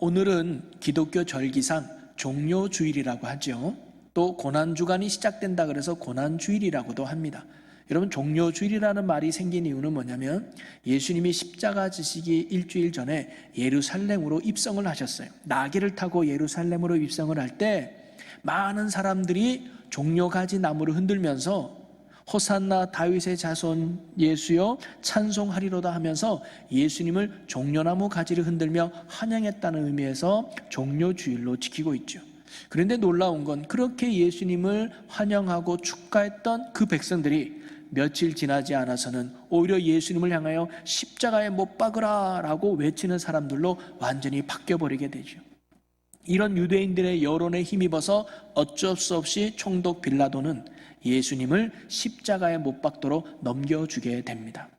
오늘은 기독교 절기상 종료주일이라고 하죠. 또 고난주간이 시작된다 그래서 고난주일이라고도 합니다. 여러분, 종료주일이라는 말이 생긴 이유는 뭐냐면 예수님이 십자가 지시기 일주일 전에 예루살렘으로 입성을 하셨어요. 나귀를 타고 예루살렘으로 입성을 할 때 많은 사람들이 종려가지 나무를 흔들면서 호산나 다윗의 자손 예수여 찬송하리로다 하면서 예수님을 종려나무 가지를 흔들며 환영했다는 의미에서 종료주일로 지키고 있죠. 그런데 놀라운 건 그렇게 예수님을 환영하고 축하했던 그 백성들이 며칠 지나지 않아서는 오히려 예수님을 향하여 십자가에 못 박으라 라고 외치는 사람들로 완전히 바뀌어버리게 되죠. 이런 유대인들의 여론에 힘입어서 어쩔 수 없이 총독 빌라도는 예수님을 십자가에 못 박도록 넘겨주게 됩니다.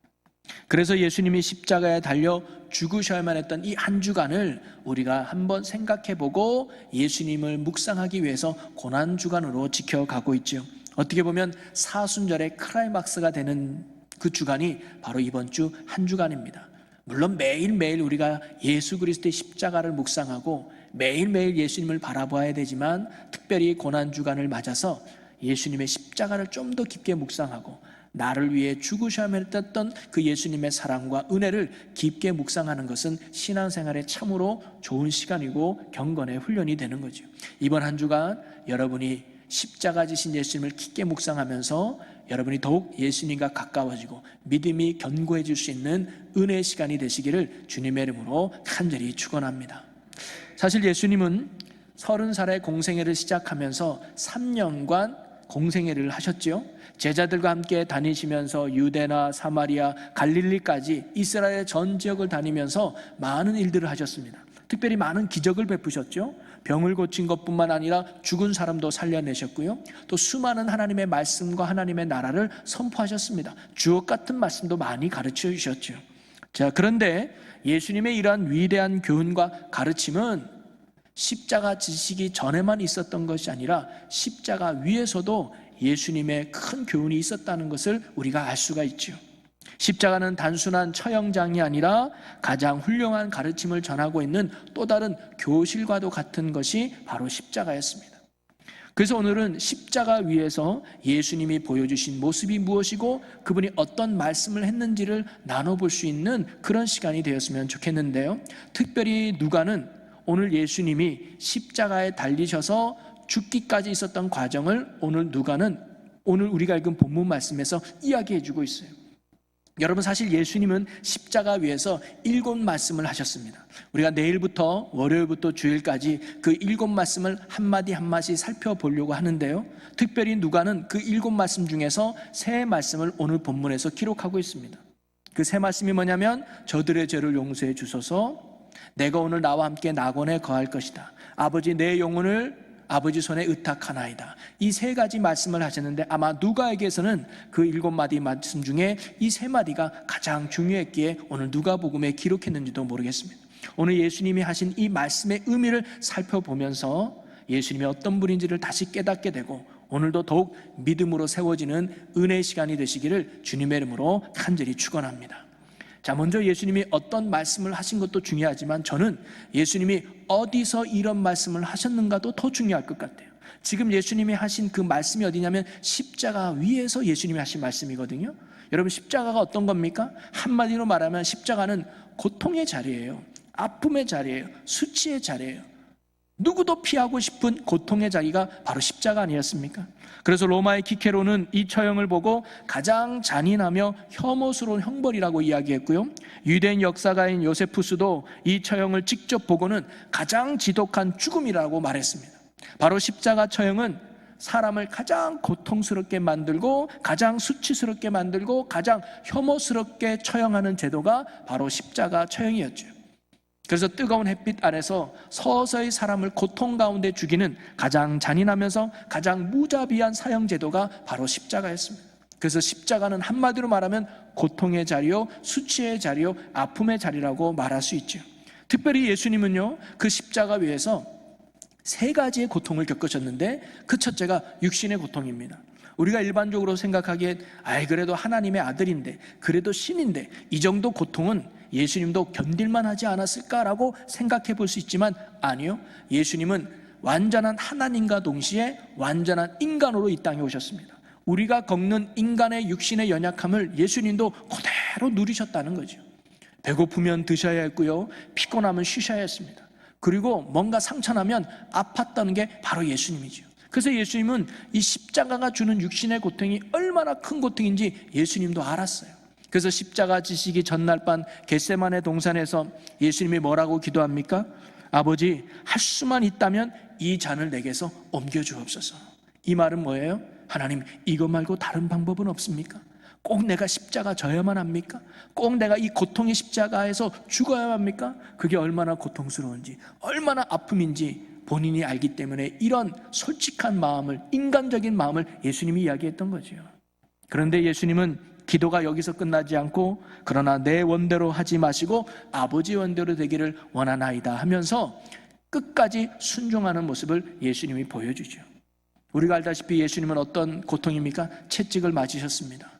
그래서 예수님이 십자가에 달려 죽으셔야만 했던 이 한 주간을 우리가 한번 생각해보고 예수님을 묵상하기 위해서 고난주간으로 지켜가고 있죠. 어떻게 보면 사순절의 클라이막스가 되는 그 주간이 바로 이번 주 한 주간입니다. 물론 매일매일 우리가 예수 그리스도의 십자가를 묵상하고 매일매일 예수님을 바라봐야 되지만 특별히 고난주간을 맞아서 예수님의 십자가를 좀 더 깊게 묵상하고 나를 위해 죽으셔야만 했던 그 예수님의 사랑과 은혜를 깊게 묵상하는 것은 신앙생활에 참으로 좋은 시간이고 경건의 훈련이 되는 거죠. 이번 한 주간 여러분이 십자가 지신 예수님을 깊게 묵상하면서 여러분이 더욱 예수님과 가까워지고 믿음이 견고해질 수 있는 은혜의 시간이 되시기를 주님의 이름으로 간절히 축원합니다. 사실 예수님은 30살에 공생애를 시작하면서 3년간 공생애를 하셨죠. 제자들과 함께 다니시면서 유대나 사마리아, 갈릴리까지 이스라엘 전 지역을 다니면서 많은 일들을 하셨습니다. 특별히 많은 기적을 베푸셨죠. 병을 고친 것뿐만 아니라 죽은 사람도 살려내셨고요. 또 수많은 하나님의 말씀과 하나님의 나라를 선포하셨습니다. 주옥 같은 말씀도 많이 가르쳐 주셨죠. 자, 그런데 예수님의 이러한 위대한 교훈과 가르침은 십자가 지시기 전에만 있었던 것이 아니라 십자가 위에서도 예수님의 큰 교훈이 있었다는 것을 우리가 알 수가 있죠. 십자가는 단순한 처형장이 아니라 가장 훌륭한 가르침을 전하고 있는 또 다른 교실과도 같은 것이 바로 십자가였습니다. 그래서 오늘은 십자가 위에서 예수님이 보여주신 모습이 무엇이고 그분이 어떤 말씀을 했는지를 나눠볼 수 있는 그런 시간이 되었으면 좋겠는데요. 특별히 누가는 오늘 예수님이 십자가에 달리셔서 죽기까지 있었던 과정을 오늘 우리가 읽은 본문 말씀에서 이야기해 주고 있어요. 여러분, 사실 예수님은 십자가 위에서 7 말씀을 하셨습니다. 우리가 내일부터 월요일부터 주일까지 그 7 말씀을 한마디 한마디 살펴보려고 하는데요. 특별히 누가는 그 7 말씀 중에서 3 말씀을 오늘 본문에서 기록하고 있습니다. 그 3 말씀이 뭐냐면 저들의 죄를 용서해 주소서, 내가 오늘 나와 함께 낙원에 거할 것이다, 아버지 내 영혼을 아버지 손에 의탁하나이다. 이 3가지 말씀을 하셨는데 아마 누가에게서는 그 7마디 말씀 중에 이 3마디가 가장 중요했기에 오늘 누가복음에 기록했는지도 모르겠습니다. 오늘 예수님이 하신 이 말씀의 의미를 살펴보면서 예수님이 어떤 분인지를 다시 깨닫게 되고 오늘도 더욱 믿음으로 세워지는 은혜의 시간이 되시기를 주님의 이름으로 간절히 축원합니다. 자, 먼저 예수님이 어떤 말씀을 하신 것도 중요하지만 저는 예수님이 어디서 이런 말씀을 하셨는가도 더 중요할 것 같아요. 지금 예수님이 하신 그 말씀이 어디냐면 십자가 위에서 예수님이 하신 말씀이거든요. 여러분, 십자가가 어떤 겁니까? 한마디로 말하면 십자가는 고통의 자리예요. 아픔의 자리예요. 수치의 자리예요. 누구도 피하고 싶은 고통의 자리가 바로 십자가 아니었습니까? 그래서 로마의 키케로는 이 처형을 보고 가장 잔인하며 혐오스러운 형벌이라고 이야기했고요. 유대인 역사가인 요세푸스도 이 처형을 직접 보고는 가장 지독한 죽음이라고 말했습니다. 바로 십자가 처형은 사람을 가장 고통스럽게 만들고 가장 수치스럽게 만들고 가장 혐오스럽게 처형하는 제도가 바로 십자가 처형이었죠. 그래서 뜨거운 햇빛 아래서 서서히 사람을 고통 가운데 죽이는 가장 잔인하면서 가장 무자비한 사형 제도가 바로 십자가였습니다. 그래서 십자가는 한마디로 말하면 고통의 자리요, 수치의 자리요, 아픔의 자리라고 말할 수 있죠. 특별히 예수님은요, 그 십자가 위에서 3가지의 고통을 겪으셨는데 그 첫째가 육신의 고통입니다. 우리가 일반적으로 생각하기에 그래도 하나님의 아들인데, 그래도 신인데 이 정도 고통은 예수님도 견딜만 하지 않았을까라고 생각해 볼 수 있지만 아니요. 예수님은 완전한 하나님과 동시에 완전한 인간으로 이 땅에 오셨습니다. 우리가 겪는 인간의 육신의 연약함을 예수님도 그대로 누리셨다는 거죠. 배고프면 드셔야 했고요, 피곤하면 쉬셔야 했습니다. 그리고 뭔가 상처나면 아팠다는 게 바로 예수님이죠. 그래서 예수님은 이 십자가가 주는 육신의 고통이 얼마나 큰 고통인지 예수님도 알았어요. 그래서 십자가 지시기 전날 밤 겟세마네 동산에서 예수님이 뭐라고 기도합니까? 아버지, 할 수만 있다면 이 잔을 내게서 옮겨주옵소서. 이 말은 뭐예요? 하나님, 이거 말고 다른 방법은 없습니까? 꼭 내가 십자가 져야만 합니까? 꼭 내가 이 고통의 십자가에서 죽어야 합니까? 그게 얼마나 고통스러운지, 얼마나 아픔인지 본인이 알기 때문에 이런 솔직한 마음을, 인간적인 마음을 예수님이 이야기했던 거죠. 그런데 예수님은 기도가 여기서 끝나지 않고 그러나 내 원대로 하지 마시고 아버지 원대로 되기를 원하나이다 하면서 끝까지 순종하는 모습을 예수님이 보여주죠. 우리가 알다시피 예수님은 어떤 고통입니까? 채찍을 맞으셨습니다.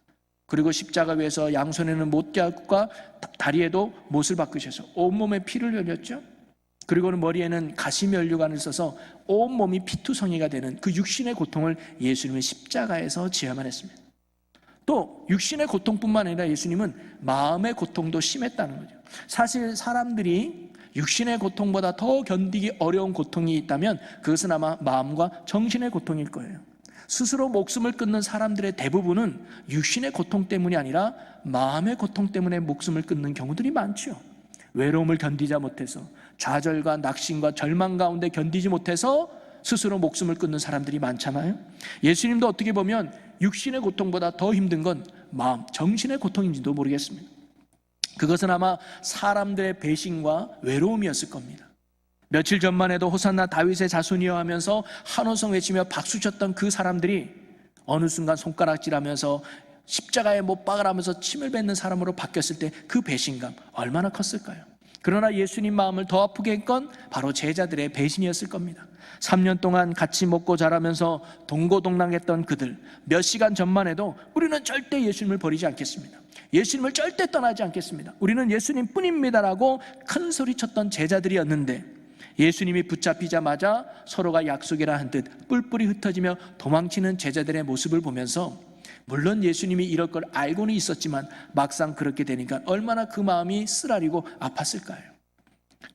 그리고 십자가 위에서 양손에는 못자국과 다리에도 못을 박으셔서 온몸에 피를 흘렸죠. 그리고는 머리에는 가시면류관을 써서 온몸이 피투성이가 되는 그 육신의 고통을 예수님은 십자가에서 지어야만 했습니다. 또 육신의 고통뿐만 아니라 예수님은 마음의 고통도 심했다는 거죠. 사실 사람들이 육신의 고통보다 더 견디기 어려운 고통이 있다면 그것은 아마 마음과 정신의 고통일 거예요. 스스로 목숨을 끊는 사람들의 대부분은 육신의 고통 때문이 아니라 마음의 고통 때문에 목숨을 끊는 경우들이 많죠. 외로움을 견디지 못해서, 좌절과 낙심과 절망 가운데 견디지 못해서 스스로 목숨을 끊는 사람들이 많잖아요. 예수님도 어떻게 보면 육신의 고통보다 더 힘든 건 마음, 정신의 고통인지도 모르겠습니다. 그것은 아마 사람들의 배신과 외로움이었을 겁니다. 며칠 전만 해도 호산나 다윗의 자손이여 하면서 한호성 외치며 박수쳤던 그 사람들이 어느 순간 손가락질하면서 십자가에 못 박으라면서 침을 뱉는 사람으로 바뀌었을 때 그 배신감 얼마나 컸을까요? 그러나 예수님 마음을 더 아프게 한 건 바로 제자들의 배신이었을 겁니다. 3년 동안 같이 먹고 자라면서 동고동락했던 그들, 몇 시간 전만 해도 우리는 절대 예수님을 버리지 않겠습니다. 예수님을 절대 떠나지 않겠습니다. 우리는 예수님 뿐입니다라고 큰 소리쳤던 제자들이었는데 예수님이 붙잡히자마자 서로가 약속이라 한 듯 뿔뿔이 흩어지며 도망치는 제자들의 모습을 보면서 물론 예수님이 이럴 걸 알고는 있었지만 막상 그렇게 되니까 얼마나 그 마음이 쓰라리고 아팠을까요?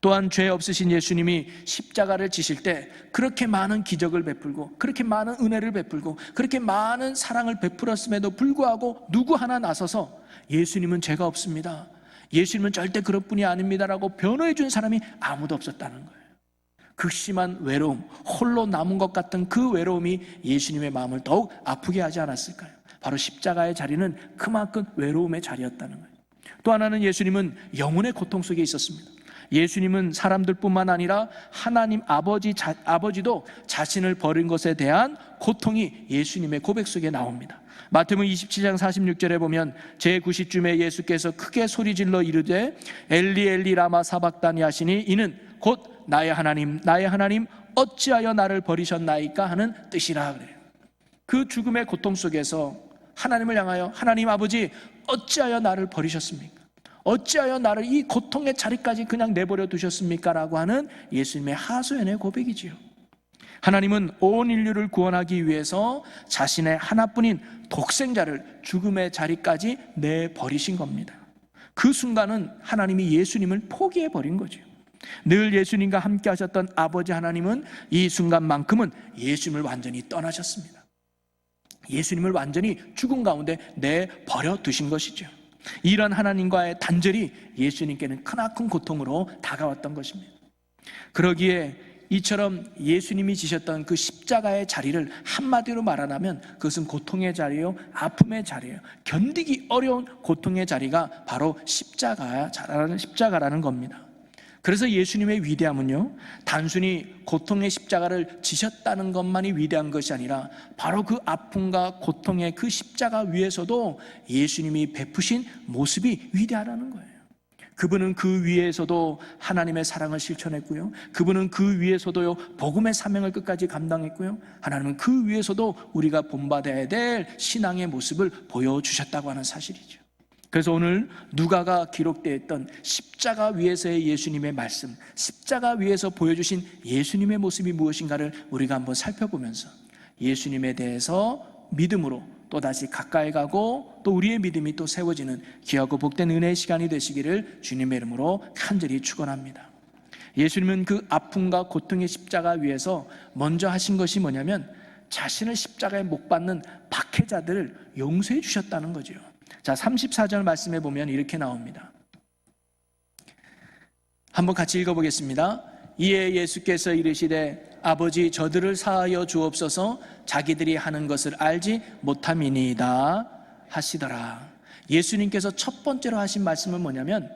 또한 죄 없으신 예수님이 십자가를 지실 때 그렇게 많은 기적을 베풀고 그렇게 많은 은혜를 베풀고 그렇게 많은 사랑을 베풀었음에도 불구하고 누구 하나 나서서 예수님은 죄가 없습니다, 예수님은 절대 그럴 분이 아닙니다라고 변호해 준 사람이 아무도 없었다는 거예요. 극심한 외로움, 홀로 남은 것 같은 그 외로움이 예수님의 마음을 더욱 아프게 하지 않았을까요? 바로 십자가의 자리는 그만큼 외로움의 자리였다는 거예요. 또 하나는 예수님은 영혼의 고통 속에 있었습니다. 예수님은 사람들뿐만 아니라 하나님 아버지도 자신을 버린 것에 대한 고통이 예수님의 고백 속에 나옵니다. 마태복음 27장 46절에 보면 제9시쯤에 예수께서 크게 소리질러 이르되 엘리 엘리 라마 사박다니 하시니 이는 곧 나의 하나님 나의 하나님 어찌하여 나를 버리셨나이까 하는 뜻이라 그래요. 그 죽음의 고통 속에서 하나님을 향하여 하나님 아버지 어찌하여 나를 버리셨습니까? 어찌하여 나를 이 고통의 자리까지 그냥 내버려 두셨습니까? 라고 하는 예수님의 하소연의 고백이지요. 하나님은 온 인류를 구원하기 위해서 자신의 하나뿐인 독생자를 죽음의 자리까지 내버리신 겁니다. 그 순간은 하나님이 예수님을 포기해버린 거죠. 늘 예수님과 함께 하셨던 아버지 하나님은 이 순간만큼은 예수님을 완전히 떠나셨습니다. 예수님을 완전히 죽음 가운데 내버려 두신 것이죠. 이런 하나님과의 단절이 예수님께는 크나큰 고통으로 다가왔던 것입니다. 그러기에 이처럼 예수님이 지셨던 그 십자가의 자리를 한마디로 말하자면 그것은 고통의 자리요, 아픔의 자리예요. 견디기 어려운 고통의 자리가 바로 십자가라는 겁니다. 그래서 예수님의 위대함은요, 단순히 고통의 십자가를 지셨다는 것만이 위대한 것이 아니라 바로 그 아픔과 고통의 그 십자가 위에서도 예수님이 베푸신 모습이 위대하다는 거예요. 그분은 그 위에서도 하나님의 사랑을 실천했고요, 그분은 그 위에서도요 복음의 사명을 끝까지 감당했고요, 하나님은 그 위에서도 우리가 본받아야 될 신앙의 모습을 보여주셨다고 하는 사실이죠. 그래서 오늘 누가가 기록되어 있던 십자가 위에서의 예수님의 말씀, 십자가 위에서 보여주신 예수님의 모습이 무엇인가를 우리가 한번 살펴보면서 예수님에 대해서 믿음으로 또다시 가까이 가고 또 우리의 믿음이 또 세워지는 귀하고 복된 은혜의 시간이 되시기를 주님의 이름으로 간절히 축원합니다. 예수님은 그 아픔과 고통의 십자가 위에서 먼저 하신 것이 뭐냐면 자신을 십자가에 못 박는 박해자들을 용서해 주셨다는 거죠. 자, 34절 말씀에 보면 이렇게 나옵니다. 한번 같이 읽어보겠습니다. 이에 예수께서 이르시되 아버지 저들을 사하여 주옵소서 자기들이 하는 것을 알지 못함이니이다 하시더라. 예수님께서 첫 번째로 하신 말씀은 뭐냐면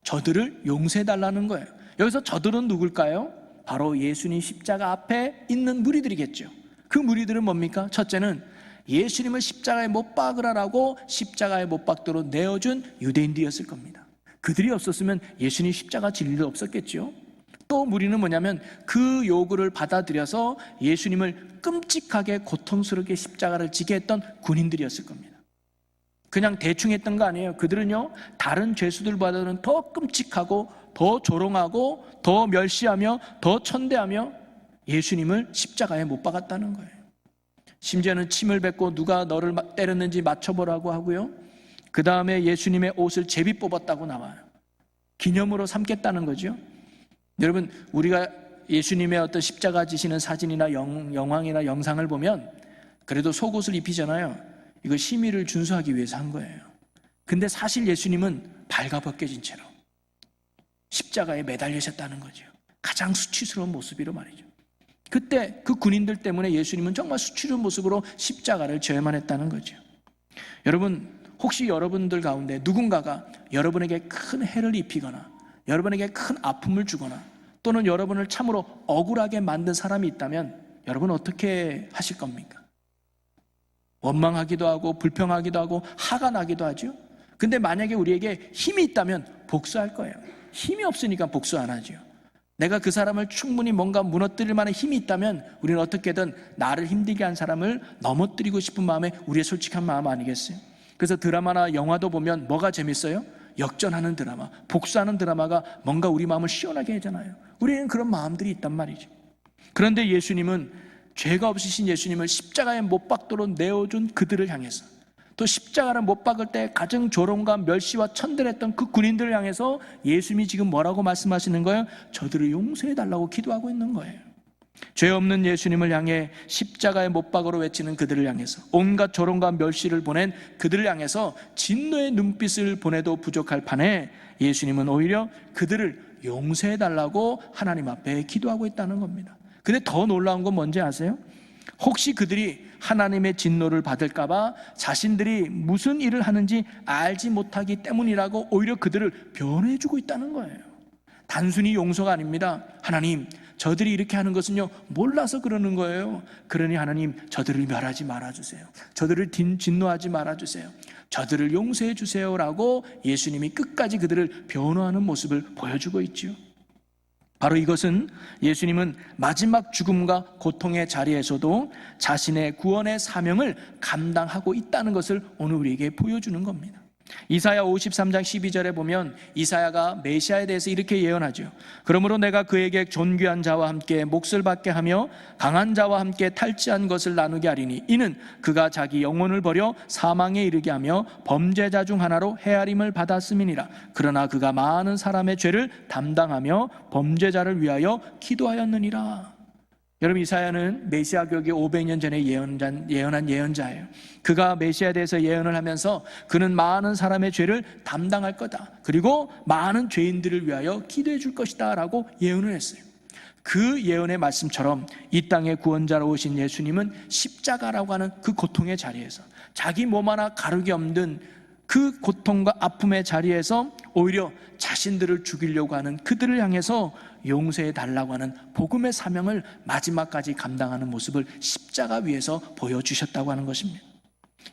저들을 용서해달라는 거예요. 여기서 저들은 누굴까요? 바로 예수님 십자가 앞에 있는 무리들이겠죠. 그 무리들은 뭡니까? 첫째는 예수님을 십자가에 못 박으라라고 십자가에 못 박도록 내어준 유대인들이었을 겁니다. 그들이 없었으면 예수님 십자가 질 일도 없었겠죠. 또 무리는 뭐냐면 그 요구를 받아들여서 예수님을 끔찍하게 고통스럽게 십자가를 지게 했던 군인들이었을 겁니다. 그냥 대충 했던 거 아니에요. 그들은요 다른 죄수들보다는 더 끔찍하고 더 조롱하고 더 멸시하며 더 천대하며 예수님을 십자가에 못 박았다는 거예요. 심지어는 침을 뱉고 누가 너를 때렸는지 맞춰보라고 하고요, 그 다음에 예수님의 옷을 제비 뽑았다고 나와요. 기념으로 삼겠다는 거죠. 여러분, 우리가 예수님의 어떤 십자가 지시는 사진이나 영상이나 영상을 보면 그래도 속옷을 입히잖아요. 이거 심의를 준수하기 위해서 한 거예요. 근데 사실 예수님은 발가벗겨진 채로 십자가에 매달리셨다는 거죠. 가장 수치스러운 모습이로 말이죠. 그때 그 군인들 때문에 예수님은 정말 수치스러운 모습으로 십자가를 져야만 했다는 거죠. 여러분, 혹시 여러분들 가운데 누군가가 여러분에게 큰 해를 입히거나 여러분에게 큰 아픔을 주거나 또는 여러분을 참으로 억울하게 만든 사람이 있다면 여러분 어떻게 하실 겁니까? 원망하기도 하고 불평하기도 하고 화가 나기도 하죠. 근데 만약에 우리에게 힘이 있다면 복수할 거예요. 힘이 없으니까 복수 안 하죠. 내가 그 사람을 충분히 뭔가 무너뜨릴 만한 힘이 있다면 우리는 어떻게든 나를 힘들게 한 사람을 넘어뜨리고 싶은 마음에 우리의 솔직한 마음 아니겠어요? 그래서 드라마나 영화도 보면 뭐가 재밌어요? 역전하는 드라마, 복수하는 드라마가 뭔가 우리 마음을 시원하게 하잖아요. 우리는 그런 마음들이 있단 말이죠. 그런데 예수님은 죄가 없으신 예수님을 십자가에 못 박도록 내어준 그들을 향해서, 또 십자가를 못 박을 때 가정 조롱과 멸시와 천대했던 그 군인들을 향해서 예수님이 지금 뭐라고 말씀하시는 거예요? 저들을 용서해달라고 기도하고 있는 거예요. 죄 없는 예수님을 향해 십자가에 못 박으로 외치는 그들을 향해서, 온갖 조롱과 멸시를 보낸 그들을 향해서 진노의 눈빛을 보내도 부족할 판에 예수님은 오히려 그들을 용서해달라고 하나님 앞에 기도하고 있다는 겁니다. 근데 더 놀라운 건 뭔지 아세요? 혹시 그들이 하나님의 진노를 받을까 봐 자신들이 무슨 일을 하는지 알지 못하기 때문이라고 오히려 그들을 변호해주고 있다는 거예요. 단순히 용서가 아닙니다. 하나님, 저들이 이렇게 하는 것은요 몰라서 그러는 거예요. 그러니 하나님, 저들을 멸하지 말아주세요. 저들을 진노하지 말아주세요. 저들을 용서해 주세요라고 예수님이 끝까지 그들을 변호하는 모습을 보여주고 있죠. 바로 이것은 예수님은 마지막 죽음과 고통의 자리에서도 자신의 구원의 사명을 감당하고 있다는 것을 오늘 우리에게 보여주는 겁니다. 이사야 53장 12절에 보면 이사야가 메시아에 대해서 이렇게 예언하죠. 그러므로 내가 그에게 존귀한 자와 함께 몫을 받게 하며 강한 자와 함께 탈취한 것을 나누게 하리니 이는 그가 자기 영혼을 버려 사망에 이르게 하며 범죄자 중 하나로 헤아림을 받았음이니라. 그러나 그가 많은 사람의 죄를 담당하며 범죄자를 위하여 기도하였느니라. 여러분, 이사야는 메시아 교기 500년 전에 예언한 예언자예요. 그가 메시아에 대해서 예언을 하면서 그는 많은 사람의 죄를 담당할 거다, 그리고 많은 죄인들을 위하여 기도해 줄 것이다 라고 예언을 했어요. 그 예언의 말씀처럼 이 땅의 구원자로 오신 예수님은 십자가라고 하는 그 고통의 자리에서, 자기 몸 하나 가루기 없는 그 고통과 아픔의 자리에서 오히려 자신들을 죽이려고 하는 그들을 향해서 용서해 달라고 하는 복음의 사명을 마지막까지 감당하는 모습을 십자가 위에서 보여주셨다고 하는 것입니다.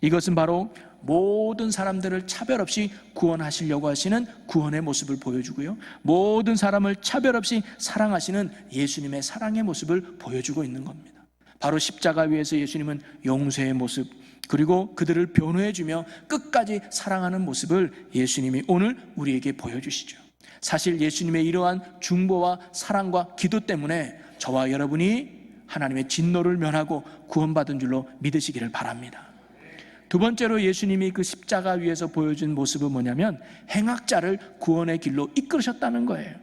이것은 바로 모든 사람들을 차별 없이 구원하시려고 하시는 구원의 모습을 보여주고요, 모든 사람을 차별 없이 사랑하시는 예수님의 사랑의 모습을 보여주고 있는 겁니다. 바로 십자가 위에서 예수님은 용서의 모습, 그리고 그들을 변호해주며 끝까지 사랑하는 모습을 예수님이 오늘 우리에게 보여주시죠. 사실 예수님의 이러한 중보와 사랑과 기도 때문에 저와 여러분이 하나님의 진노를 면하고 구원받은 줄로 믿으시기를 바랍니다. 두 번째로 예수님이 그 십자가 위에서 보여준 모습은 뭐냐면 행악자를 구원의 길로 이끌으셨다는 거예요.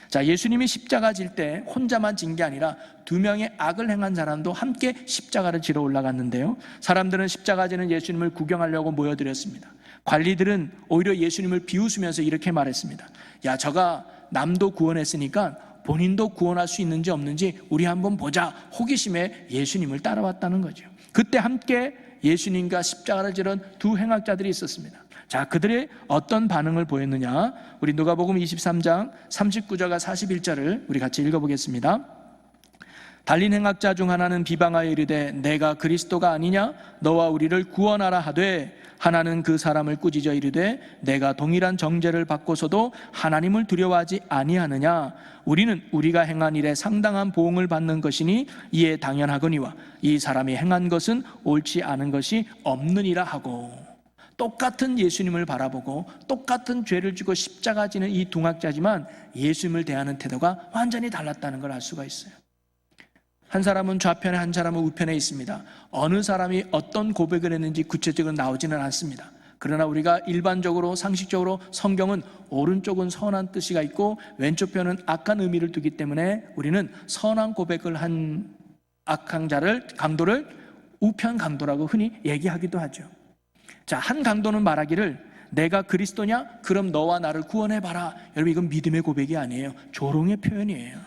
자, 예수님이 십자가 질 때 혼자만 진 게 아니라 두 명의 악을 행한 사람도 함께 십자가를 지러 올라갔는데요, 사람들은 십자가 지는 예수님을 구경하려고 모여들었습니다. 관리들은 오히려 예수님을 비웃으면서 이렇게 말했습니다. 야, 저가 남도 구원했으니까 본인도 구원할 수 있는지 없는지 우리 한번 보자. 호기심에 예수님을 따라왔다는 거죠. 그때 함께 예수님과 십자가를 지른 두 행악자들이 있었습니다. 자, 그들의 어떤 반응을 보였느냐, 우리 누가복음 23장 39절과 41절을 우리 같이 읽어보겠습니다. 달린 행악자 중 하나는 비방하여 이르되 내가 그리스도가 아니냐, 너와 우리를 구원하라 하되, 하나는 그 사람을 꾸짖어 이르되 내가 동일한 정죄를 받고서도 하나님을 두려워하지 아니하느냐, 우리는 우리가 행한 일에 상당한 보응을 받는 것이니 이에 당연하거니와 이 사람이 행한 것은 옳지 않은 것이 없느니라 하고. 똑같은 예수님을 바라보고 똑같은 죄를 지고 십자가 지는 이 두 행악자지만 예수님을 대하는 태도가 완전히 달랐다는 걸 알 수가 있어요. 한 사람은 좌편에, 한 사람은 우편에 있습니다. 어느 사람이 어떤 고백을 했는지 구체적으로 나오지는 않습니다. 그러나 우리가 일반적으로 상식적으로 성경은 오른쪽은 선한 뜻이가 있고 왼쪽 편은 악한 의미를 두기 때문에 우리는 선한 고백을 한 악한 자를, 강도를 우편 강도라고 흔히 얘기하기도 하죠. 자, 한 강도는 말하기를 내가 그리스도냐? 그럼 너와 나를 구원해봐라. 여러분, 이건 믿음의 고백이 아니에요. 조롱의 표현이에요.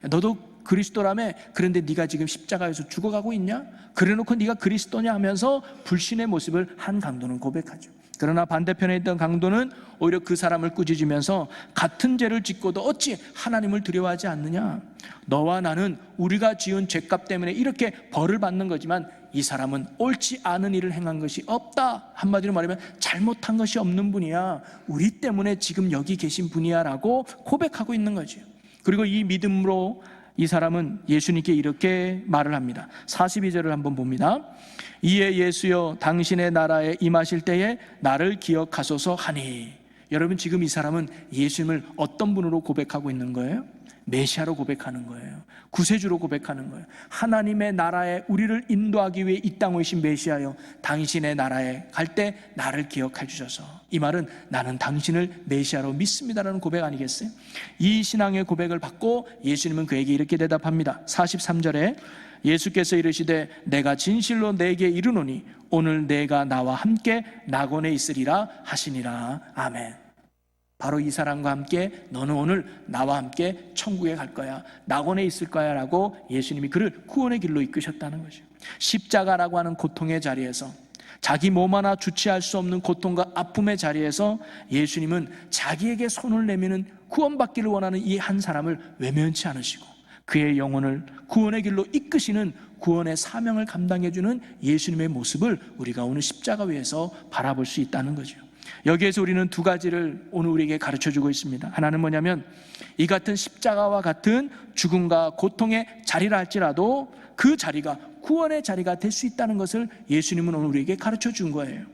너도 그리스도라며? 그런데 네가 지금 십자가에서 죽어가고 있냐? 그래놓고 네가 그리스도냐 하면서 불신의 모습을 한 강도는 고백하죠. 그러나 반대편에 있던 강도는 오히려 그 사람을 꾸짖으면서 같은 죄를 짓고도 어찌 하나님을 두려워하지 않느냐? 너와 나는 우리가 지은 죄값 때문에 이렇게 벌을 받는 거지만 이 사람은 옳지 않은 일을 행한 것이 없다. 한마디로 말하면 잘못한 것이 없는 분이야. 우리 때문에 지금 여기 계신 분이야 라고 고백하고 있는 거죠. 그리고 이 믿음으로 이 사람은 예수님께 이렇게 말을 합니다. 42절을 한번 봅니다. 이에 예수여 당신의 나라에 임하실 때에 나를 기억하소서 하니. 여러분, 지금 이 사람은 예수님을 어떤 분으로 고백하고 있는 거예요? 메시아로 고백하는 거예요. 구세주로 고백하는 거예요. 하나님의 나라에 우리를 인도하기 위해 이 땅에 오신 메시아여, 당신의 나라에 갈 때 나를 기억해 주셔서. 이 말은 나는 당신을 메시아로 믿습니다라는 고백 아니겠어요? 이 신앙의 고백을 받고 예수님은 그에게 이렇게 대답합니다. 43절에 예수께서 이르시되 내가 진실로 내게 이르노니 오늘 내가 나와 함께 낙원에 있으리라 하시니라. 아멘. 바로 이 사람과 함께 너는 오늘 나와 함께 천국에 갈 거야, 낙원에 있을 거야 라고 예수님이 그를 구원의 길로 이끄셨다는 거죠. 십자가라고 하는 고통의 자리에서, 자기 몸 하나 주체할 수 없는 고통과 아픔의 자리에서 예수님은 자기에게 손을 내미는 구원받기를 원하는 이 한 사람을 외면치 않으시고 그의 영혼을 구원의 길로 이끄시는 구원의 사명을 감당해주는 예수님의 모습을 우리가 오늘 십자가 위에서 바라볼 수 있다는 거죠. 여기에서 우리는 두 가지를 오늘 우리에게 가르쳐주고 있습니다. 하나는 뭐냐면 이 같은 십자가와 같은 죽음과 고통의 자리라 할지라도 그 자리가 구원의 자리가 될 수 있다는 것을 예수님은 오늘 우리에게 가르쳐준 거예요.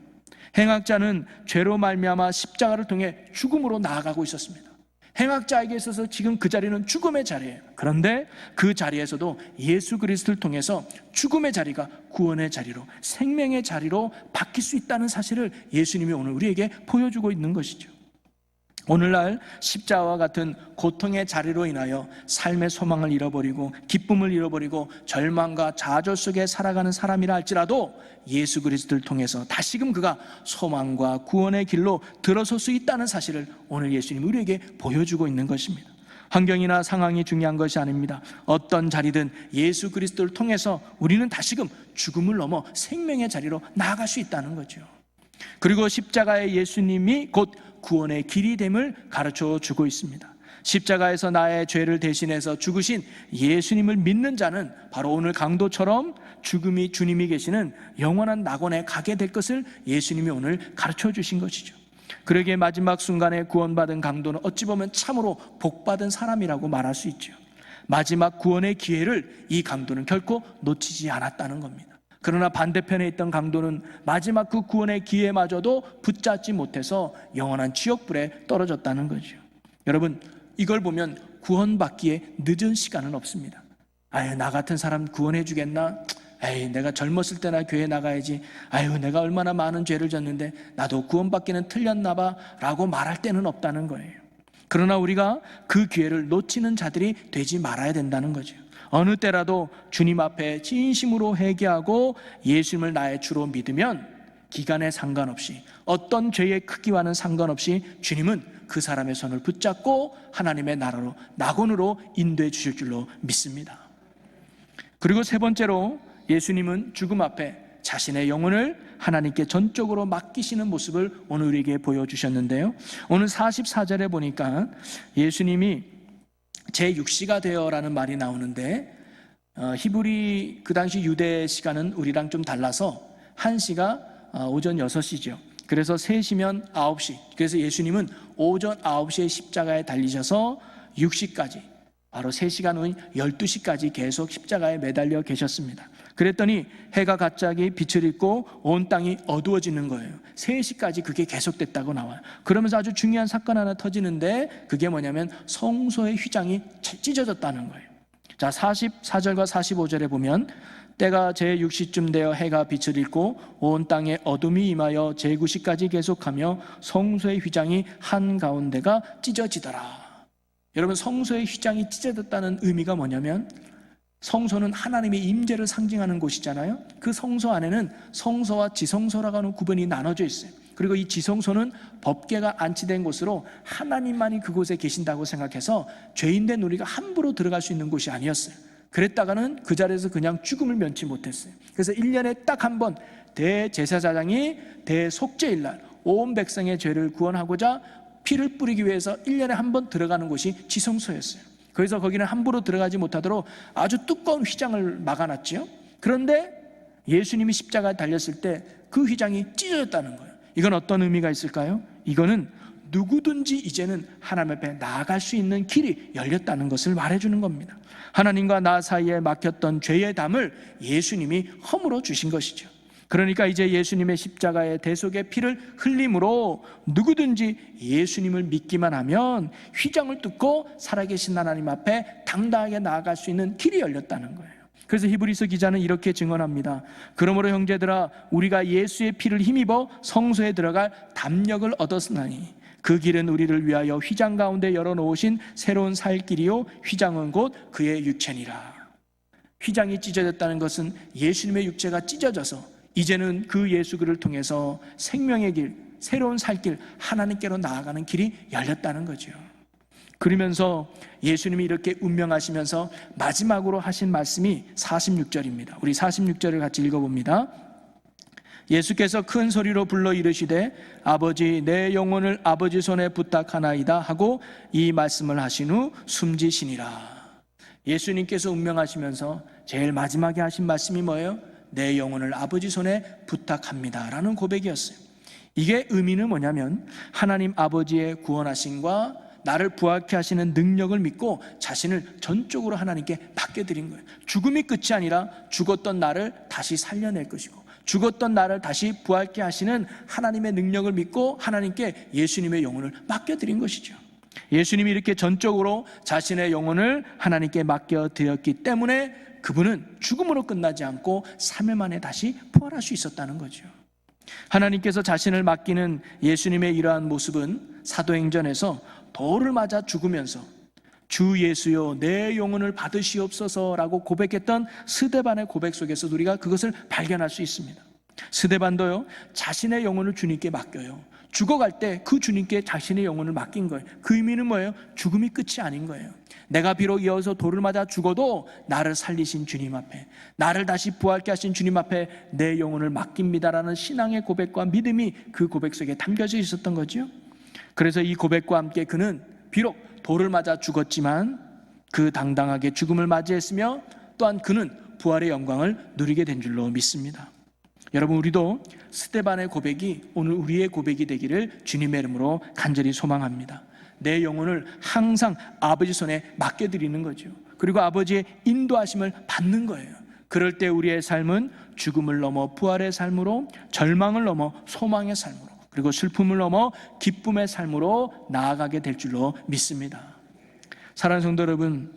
행악자는 죄로 말미암아 십자가를 통해 죽음으로 나아가고 있었습니다. 행악자에게 있어서 지금 그 자리는 죽음의 자리예요. 그런데 그 자리에서도 예수 그리스도를 통해서 죽음의 자리가 구원의 자리로, 생명의 자리로 바뀔 수 있다는 사실을 예수님이 오늘 우리에게 보여주고 있는 것이죠. 오늘날 십자가와 같은 고통의 자리로 인하여 삶의 소망을 잃어버리고 기쁨을 잃어버리고 절망과 좌절 속에 살아가는 사람이라 할지라도 예수 그리스도를 통해서 다시금 그가 소망과 구원의 길로 들어설 수 있다는 사실을 오늘 예수님이 우리에게 보여주고 있는 것입니다. 환경이나 상황이 중요한 것이 아닙니다. 어떤 자리든 예수 그리스도를 통해서 우리는 다시금 죽음을 넘어 생명의 자리로 나아갈 수 있다는 거죠. 그리고 십자가의 예수님이 곧 구원의 길이 됨을 가르쳐 주고 있습니다. 십자가에서 나의 죄를 대신해서 죽으신 예수님을 믿는 자는 바로 오늘 강도처럼 죽음이 주님이 계시는 영원한 낙원에 가게 될 것을 예수님이 오늘 가르쳐 주신 것이죠. 그러기에 마지막 순간에 구원받은 강도는 어찌 보면 참으로 복받은 사람이라고 말할 수 있죠. 마지막 구원의 기회를 이 강도는 결코 놓치지 않았다는 겁니다. 그러나 반대편에 있던 강도는 마지막 그 구원의 기회마저도 붙잡지 못해서 영원한 지옥불에 떨어졌다는 거죠. 여러분, 이걸 보면 구원받기에 늦은 시간은 없습니다. 아유, 나 같은 사람 구원해 주겠나? 에이, 내가 젊었을 때나 교회 나가야지. 아유, 내가 얼마나 많은 죄를 졌는데 나도 구원받기는 틀렸나 봐 라고 말할 때는 없다는 거예요. 그러나 우리가 그 기회를 놓치는 자들이 되지 말아야 된다는 거죠. 어느 때라도 주님 앞에 진심으로 회개하고 예수님을 나의 주로 믿으면 기간에 상관없이, 어떤 죄의 크기와는 상관없이 주님은 그 사람의 손을 붙잡고 하나님의 나라로, 낙원으로 인도해 주실 줄로 믿습니다. 그리고 세 번째로, 예수님은 죽음 앞에 자신의 영혼을 하나님께 전적으로 맡기시는 모습을 오늘 우리에게 보여주셨는데요, 오늘 44절에 보니까 예수님이 제6시가 되어라는 말이 나오는데, 히브리 그 당시 유대 시간은 우리랑 좀 달라서 1시가 오전 6시죠. 그래서 3시면 9시. 그래서 예수님은 오전 9시에 십자가에 달리셔서 6시까지, 바로 3시간 후인 12시까지 계속 십자가에 매달려 계셨습니다. 그랬더니 해가 갑자기 빛을 잃고 온 땅이 어두워지는 거예요. 3시까지 그게 계속됐다고 나와요. 그러면서 아주 중요한 사건 하나 터지는데, 그게 뭐냐면 성소의 휘장이 찢어졌다는 거예요. 자, 44절과 45절에 보면 때가 제6시쯤 되어 해가 빛을 잃고 온 땅에 어둠이 임하여 제9시까지 계속하며 성소의 휘장이 한가운데가 찢어지더라. 여러분, 성소의 휘장이 찢어졌다는 의미가 뭐냐면, 성소는 하나님의 임재를 상징하는 곳이잖아요. 그 성소 안에는 성소와 지성소라고 하는 구분이 나눠져 있어요. 그리고 이 지성소는 법궤가 안치된 곳으로 하나님만이 그곳에 계신다고 생각해서 죄인된 우리가 함부로 들어갈 수 있는 곳이 아니었어요. 그랬다가는 그 자리에서 그냥 죽음을 면치 못했어요. 그래서 1년에 딱 한 번 대제사장이 대속죄일 날 온 백성의 죄를 구원하고자 피를 뿌리기 위해서 1년에 한 번 들어가는 곳이 지성소였어요. 그래서 거기는 함부로 들어가지 못하도록 아주 두꺼운 휘장을 막아놨죠. 그런데 예수님이 십자가에 달렸을 때 그 휘장이 찢어졌다는 거예요. 이건 어떤 의미가 있을까요? 이거는 누구든지 이제는 하나님 앞에 나아갈 수 있는 길이 열렸다는 것을 말해주는 겁니다. 하나님과 나 사이에 막혔던 죄의 담을 예수님이 허물어 주신 것이죠. 그러니까 이제 예수님의 십자가의 대속의 피를 흘림으로 누구든지 예수님을 믿기만 하면 휘장을 뚫고 살아계신 하나님 앞에 당당하게 나아갈 수 있는 길이 열렸다는 거예요. 그래서 히브리서 기자는 이렇게 증언합니다. 그러므로 형제들아, 우리가 예수의 피를 힘입어 성소에 들어갈 담력을 얻었으나니 그 길은 우리를 위하여 휘장 가운데 열어놓으신 새로운 살 길이요 휘장은 곧 그의 육체니라. 휘장이 찢어졌다는 것은 예수님의 육체가 찢어져서 이제는 그 예수 그를 통해서 생명의 길, 새로운 살 길, 하나님께로 나아가는 길이 열렸다는 거죠. 그러면서 예수님이 이렇게 운명하시면서 마지막으로 하신 말씀이 46절입니다. 우리 46절을 같이 읽어봅니다. 예수께서 큰 소리로 불러 이르시되 아버지, 내 영혼을 아버지 손에 부탁하나이다 하고 이 말씀을 하신 후 숨지시니라. 예수님께서 운명하시면서 제일 마지막에 하신 말씀이 뭐예요? 내 영혼을 아버지 손에 부탁합니다 라는 고백이었어요. 이게 의미는 뭐냐면, 하나님 아버지의 구원하심과 나를 부활케 하시는 능력을 믿고 자신을 전적으로 하나님께 맡겨드린 거예요. 죽음이 끝이 아니라 죽었던 나를 다시 살려낼 것이고, 죽었던 나를 다시 부활케 하시는 하나님의 능력을 믿고 하나님께 예수님의 영혼을 맡겨드린 것이죠. 예수님이 이렇게 전적으로 자신의 영혼을 하나님께 맡겨드렸기 때문에 그분은 죽음으로 끝나지 않고 3일 만에 다시 부활할 수 있었다는 거죠. 하나님께서 자신을 맡기는 예수님의 이러한 모습은 사도행전에서 돌을 맞아 죽으면서 주 예수여 내 영혼을 받으시옵소서라고 고백했던 스데반의 고백 속에서 우리가 그것을 발견할 수 있습니다. 스데반도요, 자신의 영혼을 주님께 맡겨요. 죽어갈 때 그 주님께 자신의 영혼을 맡긴 거예요. 그 의미는 뭐예요? 죽음이 끝이 아닌 거예요. 내가 비록 이어서 돌을 맞아 죽어도 나를 살리신 주님 앞에, 나를 다시 부활케 하신 주님 앞에 내 영혼을 맡깁니다라는 신앙의 고백과 믿음이 그 고백 속에 담겨져 있었던 거죠. 그래서 이 고백과 함께 그는 비록 돌을 맞아 죽었지만 그 당당하게 죽음을 맞이했으며 또한 그는 부활의 영광을 누리게 된 줄로 믿습니다. 여러분, 우리도 스데반의 고백이 오늘 우리의 고백이 되기를 주님의 이름으로 간절히 소망합니다. 내 영혼을 항상 아버지 손에 맡겨드리는 거죠. 그리고 아버지의 인도하심을 받는 거예요. 그럴 때 우리의 삶은 죽음을 넘어 부활의 삶으로, 절망을 넘어 소망의 삶으로, 그리고 슬픔을 넘어 기쁨의 삶으로 나아가게 될 줄로 믿습니다. 사랑하는 성도 여러분,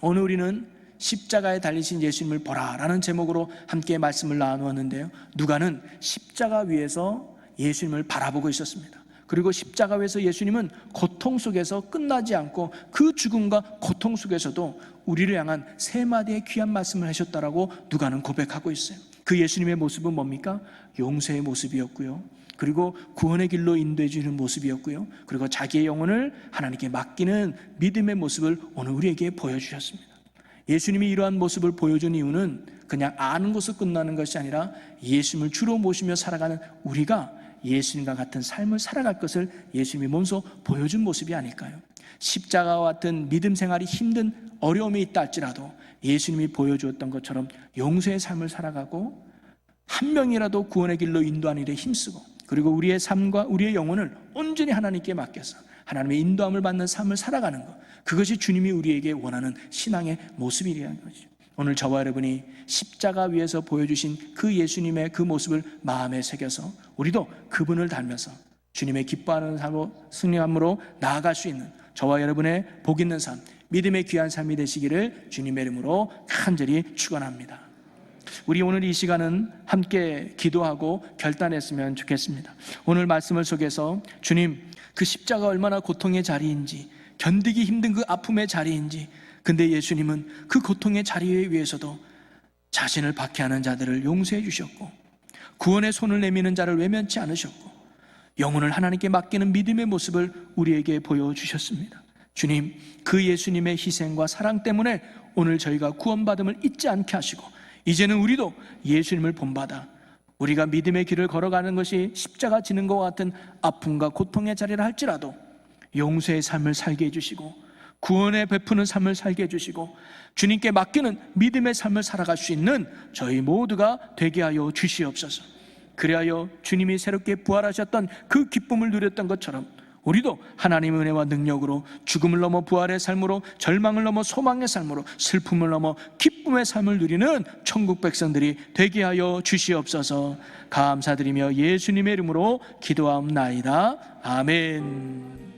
오늘 우리는 십자가에 달리신 예수님을 보라 라는 제목으로 함께 말씀을 나누었는데요, 누가는 십자가 위에서 예수님을 바라보고 있었습니다. 그리고 십자가 위에서 예수님은 고통 속에서 끝나지 않고 그 죽음과 고통 속에서도 우리를 향한 세 마디의 귀한 말씀을 하셨다라고 누가는 고백하고 있어요. 그 예수님의 모습은 뭡니까? 용서의 모습이었고요, 그리고 구원의 길로 인도해 주는 모습이었고요, 그리고 자기의 영혼을 하나님께 맡기는 믿음의 모습을 오늘 우리에게 보여주셨습니다. 예수님이 이러한 모습을 보여준 이유는 그냥 아는 것으로 끝나는 것이 아니라 예수님을 주로 모시며 살아가는 우리가 예수님과 같은 삶을 살아갈 것을 예수님이 먼저 보여준 모습이 아닐까요? 십자가와 같은 믿음 생활이 힘든 어려움이 있다 할지라도 예수님이 보여주었던 것처럼 용서의 삶을 살아가고 한 명이라도 구원의 길로 인도하는 일에 힘쓰고, 그리고 우리의 삶과 우리의 영혼을 온전히 하나님께 맡겨서 하나님의 인도함을 받는 삶을 살아가는 것, 그것이 주님이 우리에게 원하는 신앙의 모습이라는 것이죠. 오늘 저와 여러분이 십자가 위에서 보여주신 그 예수님의 그 모습을 마음에 새겨서 우리도 그분을 닮아서 주님의 기뻐하는 삶으로, 승리함으로 나아갈 수 있는 저와 여러분의 복 있는 삶, 믿음의 귀한 삶이 되시기를 주님의 이름으로 간절히 축원합니다. 우리 오늘 이 시간은 함께 기도하고 결단했으면 좋겠습니다. 오늘 말씀을 속에서 주님, 그 십자가 얼마나 고통의 자리인지, 견디기 힘든 그 아픔의 자리인지, 근데 예수님은 그 고통의 자리에 위해서도 자신을 박해하는 자들을 용서해 주셨고, 구원의 손을 내미는 자를 외면치 않으셨고, 영혼을 하나님께 맡기는 믿음의 모습을 우리에게 보여주셨습니다. 주님, 그 예수님의 희생과 사랑 때문에 오늘 저희가 구원받음을 잊지 않게 하시고, 이제는 우리도 예수님을 본받아 우리가 믿음의 길을 걸어가는 것이 십자가 지는 것과 같은 아픔과 고통의 자리를 할지라도 용서의 삶을 살게 해주시고, 구원에 베푸는 삶을 살게 해주시고, 주님께 맡기는 믿음의 삶을 살아갈 수 있는 저희 모두가 되게 하여 주시옵소서. 그리하여 주님이 새롭게 부활하셨던 그 기쁨을 누렸던 것처럼 우리도 하나님의 은혜와 능력으로 죽음을 넘어 부활의 삶으로, 절망을 넘어 소망의 삶으로, 슬픔을 넘어 기쁨의 삶을 누리는 천국 백성들이 되게 하여 주시옵소서. 감사드리며 예수님의 이름으로 기도하옵나이다. 아멘.